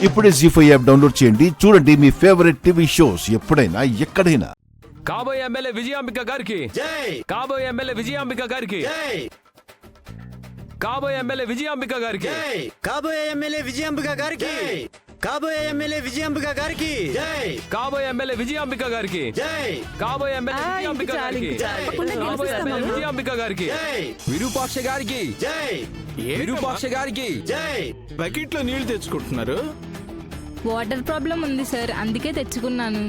ఇప్పుడే జీ5 app download చేయండి. చూడండి మీ ఫేవరెట్ టీవీ షోస్ ఎప్పుడైనా ఎక్కడైనా. కాబోయే ఎమ్మెల్యే విజయాంబిక గారికి జై. కాబోయే ఎమ్మెల్యే విజయాంబిక గారికి జై. కాబోయే ఎమ్మెల్యే విజయాంబిక గారికి జై. కాబోయే ఎమ్మెల్యే విజయాంబిక గారికి కాబోయే ఎమ్మెల్యే విజయాంబిక గారికి జై. కాబోయే ఎమ్మెల్యే విజయాంబిక గారికి జై. కాబోయే ఎమ్మెల్యే విజయాంబిక గారికి కాబోయే ఎమ్మెల్యే విజయాంబిక గారికి జై. విరూపాక్ష గారికి జై. విరూపాక్ష గారికి జై. బకెట్లో నీళ్లు తెచ్చుకుంటున్నారు. వాటర్ ప్రాబ్లం ఉంది సార్, అందుకే తెచ్చుకున్నాను.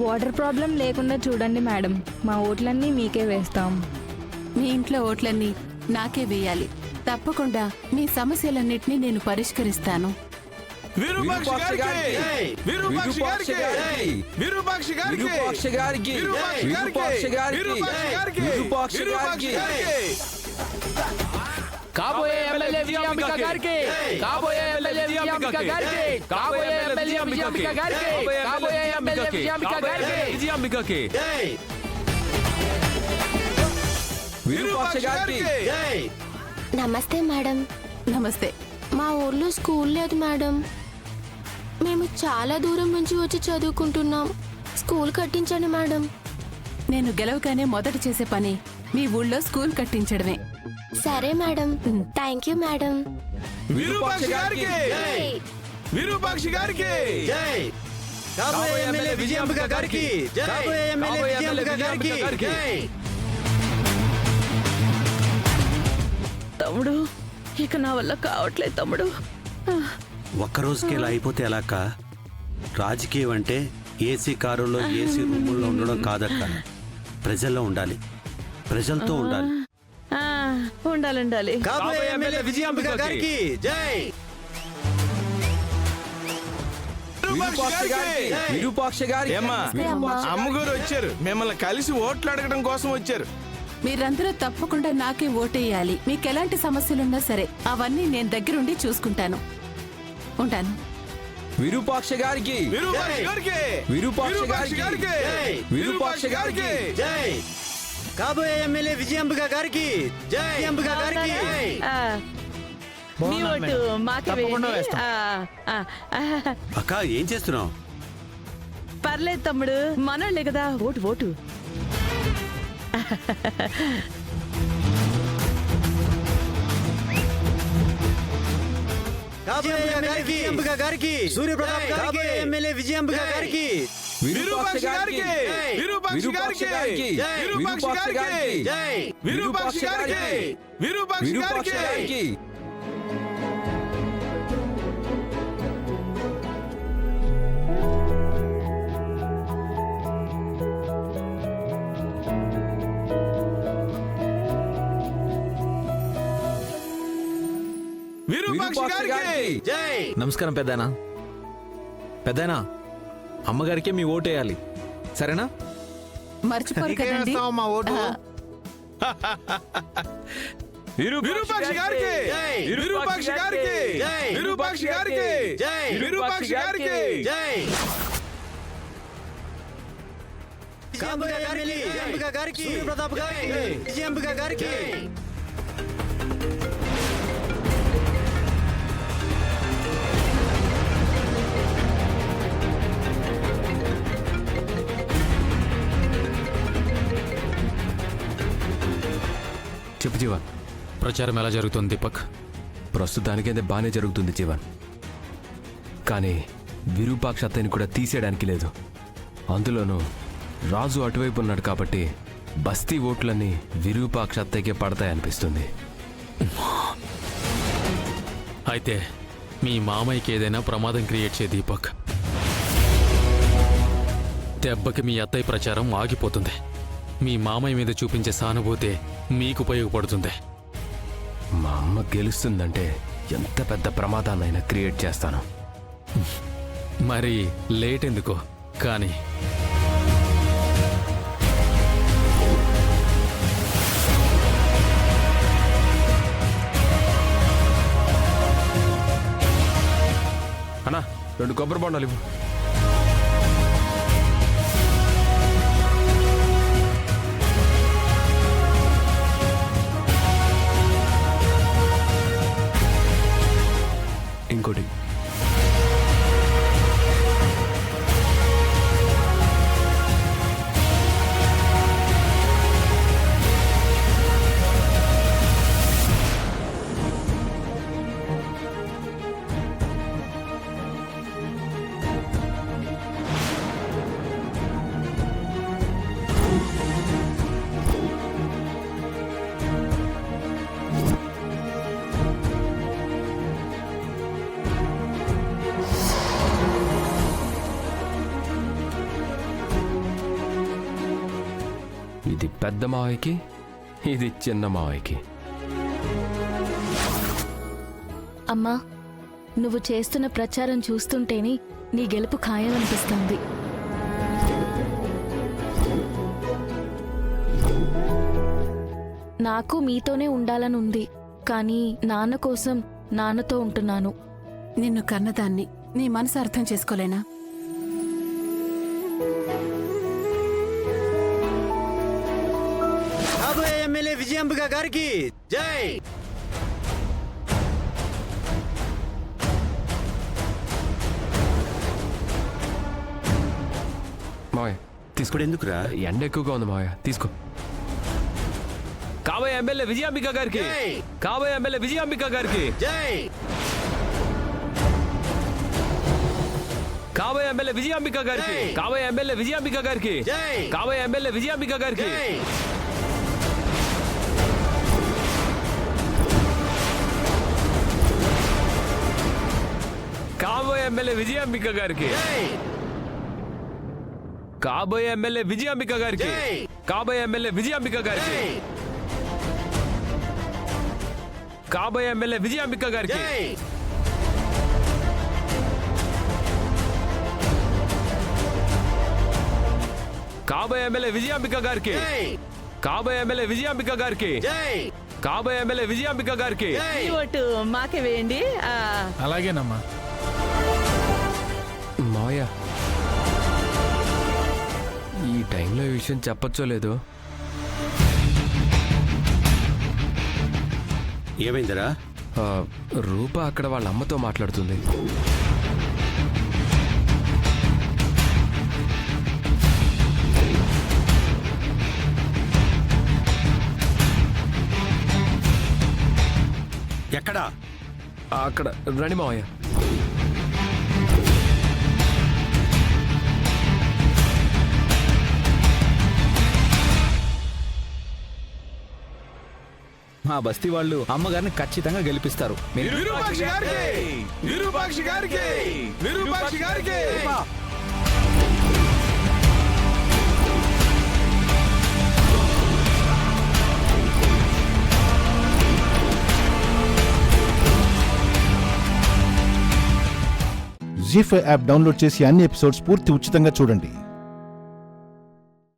వాటర్ ప్రాబ్లం లేకుండా చూడండి మేడం, మా ఓట్లన్నీ మీకే వేస్తాం. మీ ఇంట్లో ఓట్లన్నీ నాకే వేయాలి. తప్పకుండా మీ సమస్యలన్నిటినీ నేను పరిష్కరిస్తాను. విరూపాక్ష గారికి జై. విరూపాక్ష గారికి విరూపాక్ష గారికి విరూపాక్ష గారికి విరూపాక్ష గారికి విరూపాక్ష గారికి కాబోయే ఎమ్మెల్యే విజయాంబిక గారికి కాబోయే ఎమ్మెల్యే విజయాంబిక గారికి కాబోయే ఎమ్మెల్యే విజయాంబిక గారికి కాబోయే ఎమ్మెల్యే విజయాంబిక గారికి విజయాంబికకి జై. విరూపాక్ష గారికి జై. నమస్తే మేడం. నమస్తే. మా ఊర్లో స్కూల్ లేదు మేడం. మేము చాలా దూరం నుంచి వచ్చి చదువుకుంటున్నాం. స్కూల్ కట్టించండి మేడం. నేను గెలవగానే మొదట చేసే పని మీ ఊళ్ళో స్కూల్ కట్టించడమే. సరే madam. Thank you madam. Virupaksha గారికి జై. విరూపాక్ష గారికి జై. కాబోయే ఎమ్మెల్యే విజయాంబిక గారికి జై. కాబోయే ఎమ్మెల్యే విజయాంబిక గారికి జై. తమ్ముడు, ఇక నా వల్ల కావట్లేదు తమ్ముడు. ఒక్కరోజుకి ఇలా అయిపోతే ఎలాక్క? రాజకీయం అంటే ఏసీ కారులో ఏసీ రూముల్లో ఉండడం కాదక్క. ప్రజల్లో ఉండాలి, ప్రజలతో ఉండాలి. ఉండాలి. కాబోయే ఎమ్మెల్యే విజయాంబిక గారికి జై. విరూపాక్ష గారికి విరూపాక్ష గారికి ఏమ్మా, అమ్మగారు వచ్చారు. మిమ్మల్ని కలిసి ఓట్లు అడగడం కోసం వచ్చారు. మీరందరూ తప్పకుండా నాకే ఓటేయాలి. మీకు ఎలాంటి సమస్యలున్నా సరే అవన్నీ నేను దగ్గరుండి చూసుకుంటాను. ఉంటాను. విరూపాక్ష గారికి విరూపాక్ష గారికి విరూపాక్ష విరూపాక్ష గారికి గారికి విరూపాక్ష గారికి జై. కాబోయే ఎమ్మెల్యే విజయాంబిక గారికి జై. విజయాంబిక గారికి నీ ఓటు మాకే వేయండి. అక్క ఏం చేస్తున్నావు? పర్లేదు తమ్ముడు, మనోళ్ళే కదా. ఓటు కాబోయే ఎమ్మెల్యే విజయాంబిక గారికి సూర్యప్రతాప్ గారికి కాబోయే ఎమ్మెల్యే విజయాంబిక గారికి విరూపాక్ష గారికి విరూపాక్ష గారికి విరూపాక్ష గారికి జై. విరూపాక్ష గారికి విరూపాక్ష విరూపాక్ష గారికి గారికి విరూపాక్ష గారికి జై. నమస్కారం పెద్దనా. పెద్దనా, అమ్మగారికే మీ ఓటేయాలి, సరేనా? మర్చిపోరు కదండి. విరూపాక్ష గారికి జై. విరూపాక్ష గారికి జై. విరూపాక్ష గారికి జై. విరూపాక్ష గారికి జై. కాబోయే ఎమ్మెల్యే విజయాంబిక గారికి సూర్యప్రతాప్ గారికి విజయాంబిక గారికి చెప్పు జీవన్, ప్రచారం ఎలా జరుగుతుంది దీపక్? ప్రస్తుతానికైతే బాగానే జరుగుతుంది జీవన్, కానీ విరూపాక్ష అత్తని కూడా తీసేయడానికి లేదు. అందులోనూ రాజు అటువైపు ఉన్నాడు కాబట్టి బస్తీ ఓట్లన్నీ విరూపాక్ష అత్తయ్యకే పడతాయనిపిస్తుంది. అయితే మీ మామయ్యకి ఏదైనా ప్రమాదం క్రియేట్ చేయ దీపక్. దెబ్బకి మీ అత్తయ్య ప్రచారం ఆగిపోతుంది. మీ మామయ్య మీద చూపించే సానుభూతి మీకు ఉపయోగపడుతుంది. మా అమ్మ గెలుస్తుందంటే ఎంత పెద్ద ప్రమాదాన్నైనా క్రియేట్ చేస్తాను. మరి లేట్ ఎందుకో కానీ. అన్నా, 2 కొబ్బరి బొండాలు ఇవ్వు. ఇంకోటి ఇది పెద్ద మావయ్యకి, ఇది చిన్న మావయ్యకి. అమ్మా, నువ్వు చేస్తున్న ప్రచారం చూస్తుంటేనే నీ గెలుపు ఖాయం అనిపిస్తుంది. నాకు మీతోనే ఉండాలని ఉంది, కానీ నాన్న కోసం నాన్నతో ఉంటున్నాను. నిన్ను కన్నదాన్ని నీ మనసు అర్థం చేసుకోలేనా? కాబోయే ఎమ్మెల్యే విజయాంబిక గారికి జై. మావయ్య తీసుకో. ఇప్పుడు ఎందుకురా? ఎండ ఎక్కువగా ఉంది మావయ్య, తీసుకో. కాబోయే ఎమ్మెల్యే విజయాంబిక గారికి, జై. కాబోయే ఎమ్మెల్యే విజయాంబిక గారికి, జై. కాబోయే ఎమ్మెల్యే విజయాంబిక గారికి, జై. కాబోయే ఎమ్మెల్యే విజయాంబిక గారికి, జై. కాబోయే ఎమ్మెల్యే విజయాంబిక గారికి. జై. కాబోయే ఎమ్మెల్యే విజయాంబిక గారికి, జై. కాబోయే ఎమ్మెల్యే విజయాంబిక గారికి, జై. కాబోయే ఎమ్మెల్యే విజయాంబిక గారికి, జై. కాబోయే ఎమ్మెల్యే విజయాంబిక గారికి. జై. కాబోయే ఎమ్మెల్యే విజయాంబిక గారికి, జై. కాబోయే ఎమ్మెల్యే విజయాంబిక గారికి, జై. కాబోయే ఎమ్మెల్యే విజయాంబిక గారికి. జై. ఈ ఓటు మాకే వేయండి. అలాగేనమ్మా. మావయ్య, ఈ టైంలో ఈ విషయం చెప్పచ్చో లేదో. ఏమైందిరా? రూప అక్కడ వాళ్ళ అమ్మతో మాట్లాడుతుంది. ఎక్కడా? అక్కడ రండి మావయ్య. మా బస్తీ వాళ్ళు అమ్మగారిని ఖచ్చితంగా గెలిపిస్తారు. విరూపాక్షి గారికి, విరూపాక్షి గారికి, విరూపాక్షి గారికి. జీ5 యాప్ డౌన్లోడ్ చేసి అన్ని ఎపిసోడ్స్ పూర్తి ఉచితంగా చూడండి.